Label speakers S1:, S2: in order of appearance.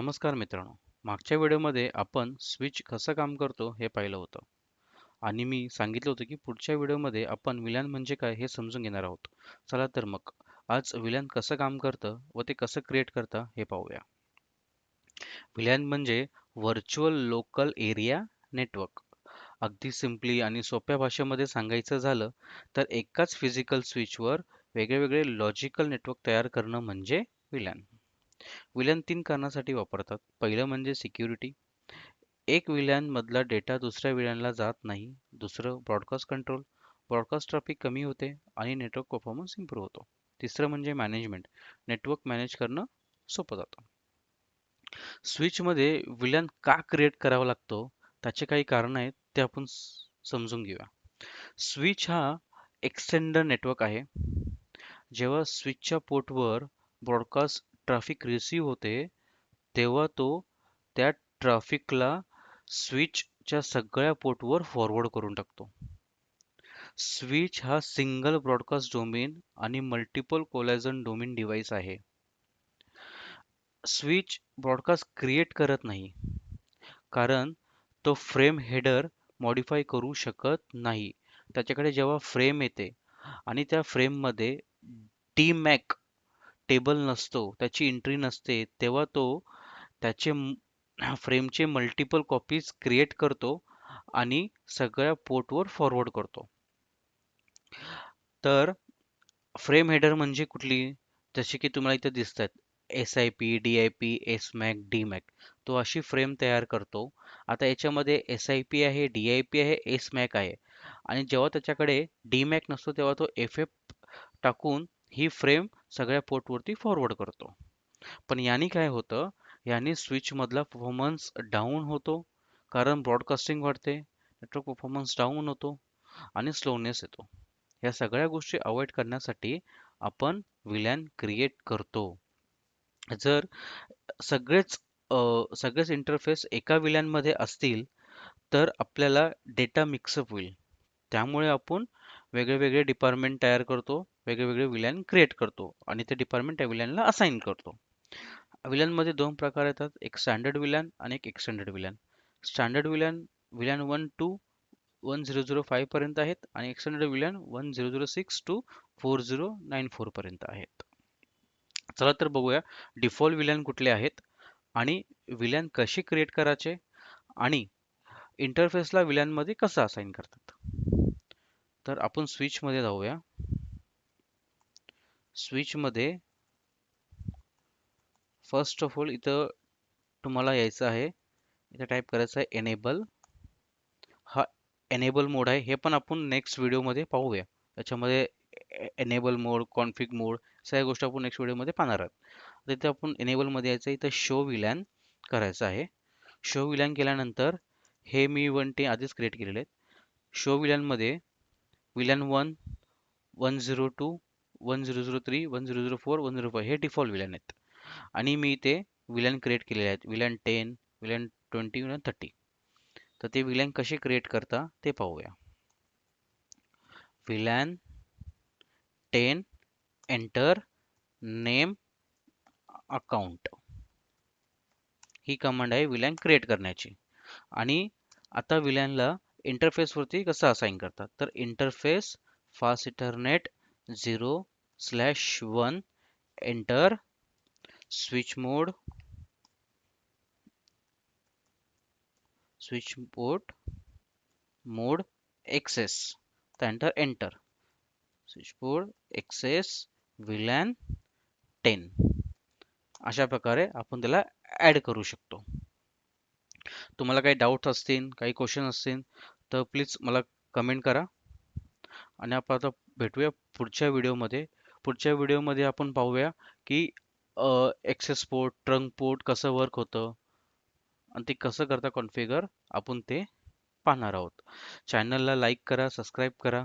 S1: नमस्कार मित्रांनो. मागच्या व्हिडिओमध्ये आपण स्विच कसं काम करतो हे पाहिलं होतं आणि मी सांगितलं होतं की पुढच्या व्हिडिओमध्ये आपण विलॅन म्हणजे काय हे समजून घेणार आहोत. चला तर मग आज विलॅन कसं काम करतं व ते कसं क्रिएट करतं हे पाहूया. विलॅन म्हणजे व्हर्च्युअल लोकल एरिया नेटवर्क. अगदी सिम्पली आणि सोप्या भाषेमध्ये सांगायचं झालं तर एकाच फिजिकल स्विचवर वेगळे लॉजिकल नेटवर्क तयार करणं म्हणजे विलॅन. विलन 3 कारणासाठी वापरतात. पहिलं म्हणजे सिक्युरिटी. एक विलॅन मधला डेटा दुसऱ्या विलॅनला जात नाही. दुसरं ब्रॉडकास्ट कंट्रोल. ब्रॉडकास्ट ट्रॅफिक कमी होते आणि नेटवर्क परफॉर्मन्स इम्प्रूव्ह होतो. तिसरं म्हणजे मॅनेजमेंट. नेटवर्क मॅनेज करणं सोपं जातं. स्विचमध्ये विलॅन का क्रिएट करावा लागतो त्याचे काही कारण आहेत ते आपण समजून घेऊया. स्विच हा एक्सटेंडर नेटवर्क आहे. जेव्हा स्विचच्या पोर्टवर ब्रॉडकास्ट ट्रॅफिक रिसीव्ह होते तेव्हा तो त्या ट्रॅफिकला स्विचच्या सगळ्या पोर्टवर फॉरवर्ड करून टाकतो. स्विच हा सिंगल ब्रॉडकास्ट डोमेन आणि मल्टिपल कोलायझन डोमेन डिव्हाइस आहे. स्विच ब्रॉडकास्ट क्रिएट करत नाही कारण तो फ्रेम हेडर मॉडिफाय करू शकत नाही. त्याच्याकडे जेव्हा फ्रेम येते आणि त्या फ्रेममध्ये डीमॅक टेबल नसतो, त्याची एंट्री नसते, तेव्हा तो त्याचे फ्रेमचे मल्टिपल कॉपीज क्रिएट करतो आणि सगळ्या पोर्टवर फॉरवर्ड करतो. तर फ्रेम हेडर म्हणजे कुठली? जसे की तुम्हाला इथे दिसतात SIP, DIP, SMAC, DMAC. तो अशी फ्रेम तयार करतो. आता याच्यामध्ये SIP आहे, DIP आहे, SMAC आहे आणि जेव्हा त्याच्याकडे DMAC नसतो तेव्हा तो FF टाकून ही फ्रेम सगळ्या पोर्टवरती फॉरवर्ड करतो. पण याने काय होतं, याने स्विच मधला परफॉर्मन्स डाऊन होतो कारण ब्रॉडकास्टिंग वाढते, नेटवर्क परफॉर्मन्स डाऊन होतो आणि स्लोनेस येतो. या सगळ्या गोष्टी अवॉइड करण्यासाठी आपण विलॅन क्रिएट करतो. जर सगळेच सगळेच इंटरफेस एका विलॅन मध्ये असतील तर आपल्याला डेटा मिक्सअप होईल. त्यामुळे आपण वेगळे डिपार्टमेंट तयार करतो, वेगळे विलॅन क्रिएट करतो आणि ते डिपार्टमेंट त्या विलॅनला असाइन करतो. विलॅनमध्ये दोन प्रकार येतात, एक स्टँडर्ड विलॅन आणि एक एक्सटेंडेड विलॅन. स्टँडर्ड विलॅन विलॅन 1 टू 1005 पर्यंत आहेत आणि एक्सटेंडेड विलॅन 1006 टू 4094 पर्यंत आहेत. चला तर बघूया डिफॉल्ट विलॅन कुठले आहेत आणि विलॅन कशी क्रिएट करायचे आणि इंटरफेसला विलॅन मध्ये कसं असाइन करतात. तर आपण स्विच मध्ये जाऊया. स्विच मध्ये फर्स्ट ऑफ ऑल इथं तुम्हाला यायचं आहे. इथं टाईप करायचं आहे एनेबल. हा एनेबल मोड आहे, हे पण आपण नेक्स्ट व्हिडिओमध्ये पाहूया. त्याच्यामध्ये एनेबल मोड, कॉन्फिग मोड सगळ्या गोष्टी आपण नेक्स्ट व्हिडिओमध्ये पाहणार आहोत. तिथे आपण एनेबल मध्ये यायचं, इथं शो विलॅन करायचं आहे. शो विलॅन केल्यानंतर हे मी 1T आधीच क्रिएट केलेले आहेत. शो विलॅन मध्ये विलॅन 1, 102, 1003, 1004, 105 हे डिफॉल्ट विलॅन आहेत आणि मी इथे विलॅन क्रिएट केलेले आहेत. विलॅन 10, विलॅन 20, विलॅन 30. तर ते विलॅन कसे क्रिएट करता ते पाहूया. विलॅन 10 एंटर नेम अकाउंट ही कमांड आहे विलॅन क्रिएट करण्याची. आणि आता विलॅनला इंटरफेस वरती कसं असाइन करतात, तर interface fast ethernet 0/1 enter switch port mode access तर enter switch port access VLAN 10. अशा प्रकारे आपण त्याला ऍड करू शकतो. तुम्हाला काही डाऊट असतील, काही क्वेश्चन असतील तर प्लीज मला कमेंट करा आणि आपण आता भेटूया पुढच्या व्हिडिओमध्ये. पुढच्या व्हिडिओमध्ये आपण पाहूया की एक्सेस पोर्ट, ट्रंक पोर्ट कसं वर्क होतं आणि ते कसं करता कॉन्फिगर आपण ते पाहणार आहोत. चॅनलला लाईक करा, सबस्क्राईब करा.